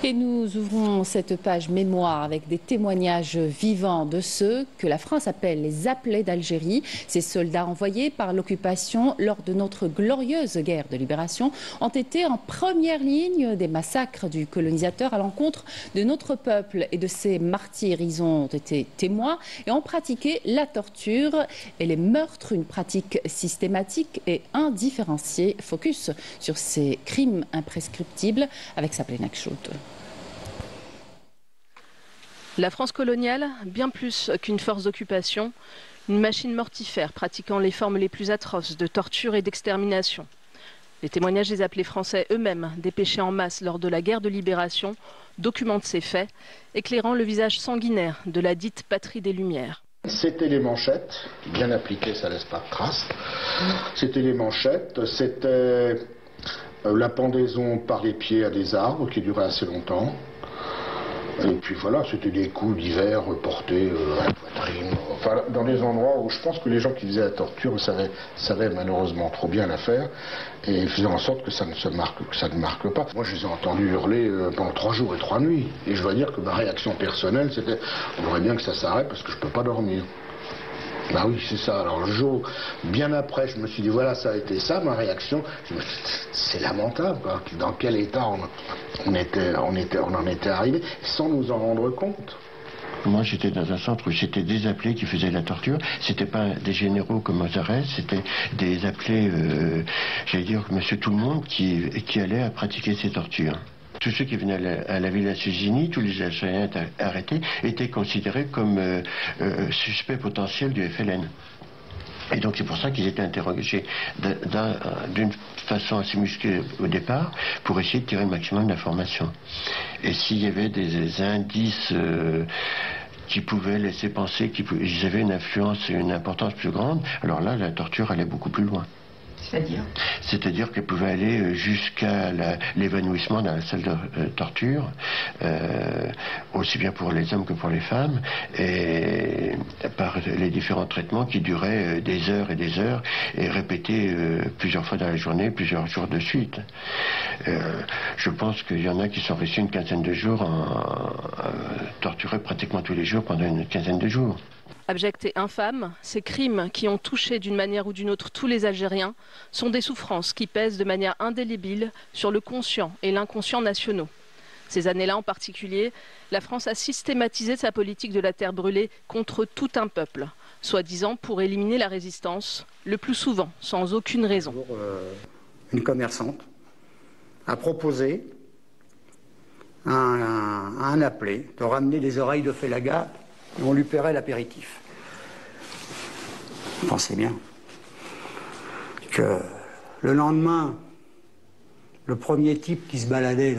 Et nous ouvrons cette page mémoire avec des témoignages vivants de ceux que la France appelle les appelés d'Algérie. Ces soldats envoyés par l'occupation lors de notre glorieuse guerre de libération ont été en première ligne des massacres du colonisateur à l'encontre de notre peuple et de ses martyrs. Ils ont été témoins et ont pratiqué la torture et les meurtres, une pratique systématique et indifférenciée. Focus sur ces crimes imprescriptibles avec Sabrina Kchout. La France coloniale, bien plus qu'une force d'occupation, une machine mortifère pratiquant les formes les plus atroces de torture et d'extermination. Les témoignages des appelés français eux-mêmes, dépêchés en masse lors de la guerre de libération, documentent ces faits, éclairant le visage sanguinaire de la dite patrie des Lumières. C'était les manchettes, bien appliquées, ça laisse pas de traces. C'était les manchettes, c'était la pendaison par les pieds à des arbres qui durait assez longtemps. Et puis voilà, c'était des coups divers portés à la poitrine, enfin dans des endroits où je pense que les gens qui faisaient la torture savaient malheureusement trop bien la faire et faisaient en sorte que ça ne marque pas. Moi je les ai entendus hurler pendant 3 jours et 3 nuits et je dois dire que ma réaction personnelle c'était on voudrait bien que ça s'arrête parce que je peux pas dormir. Bah oui, c'est ça. Alors le jour, bien après, je me suis dit, voilà, ça a été ça, ma réaction. Je me suis dit, c'est lamentable, quoi. Dans quel état on en était arrivé, sans nous en rendre compte. Moi, j'étais dans un centre où c'était des appelés qui faisaient la torture. C'était pas des généraux comme aux arrêts, c'était des appelés, j'allais dire, monsieur tout le monde qui allaient à pratiquer ces tortures. Tous ceux qui venaient à la Villa Suzini, tous les Algériens arrêtés, étaient considérés comme suspects potentiels du FLN. Et donc c'est pour ça qu'ils étaient interrogés d'une façon assez musclée au départ, pour essayer de tirer le maximum d'informations. Et s'il y avait des indices qui pouvaient laisser penser qu'ils avaient une influence et une importance plus grande, alors là, la torture allait beaucoup plus loin. C'est-à-dire qu'elle pouvait aller jusqu'à l'évanouissement dans la salle de torture, aussi bien pour les hommes que pour les femmes, et par les différents traitements qui duraient des heures et répétés plusieurs fois dans la journée, plusieurs jours de suite. Je pense qu'il y en a qui sont restés une quinzaine de jours torturés pratiquement tous les jours pendant une quinzaine de jours. Abjects et infâmes, ces crimes qui ont touché d'une manière ou d'une autre tous les Algériens sont des souffrances qui pèsent de manière indélébile sur le conscient et l'inconscient nationaux. Ces années-là en particulier, la France a systématisé sa politique de la terre brûlée contre tout un peuple, soi-disant pour éliminer la résistance, le plus souvent sans aucune raison. Une commerçante a proposé à un appelé de ramener des oreilles de Félaga et on lui paierait l'apéritif. Pensez bien que le lendemain, le premier type qui se baladait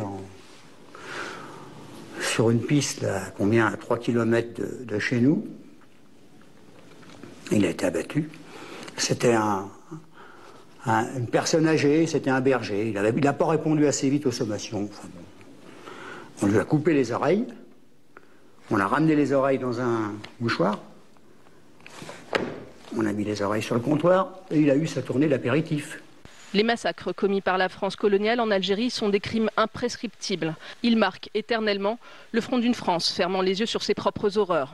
sur une piste à 3 km de chez nous, il a été abattu. C'était une personne âgée, c'était un berger. Il n'a pas répondu assez vite aux sommations. Enfin, bon. On lui a coupé les oreilles. On a ramené les oreilles dans un mouchoir, on a mis les oreilles sur le comptoir et il a eu sa tournée d'apéritif. Les massacres commis par la France coloniale en Algérie sont des crimes imprescriptibles. Ils marquent éternellement le front d'une France fermant les yeux sur ses propres horreurs.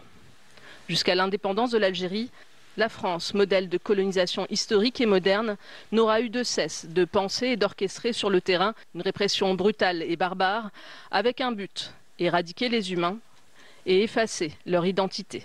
Jusqu'à l'indépendance de l'Algérie, la France, modèle de colonisation historique et moderne, n'aura eu de cesse de penser et d'orchestrer sur le terrain une répression brutale et barbare avec un but, éradiquer les humains et effacer leur identité.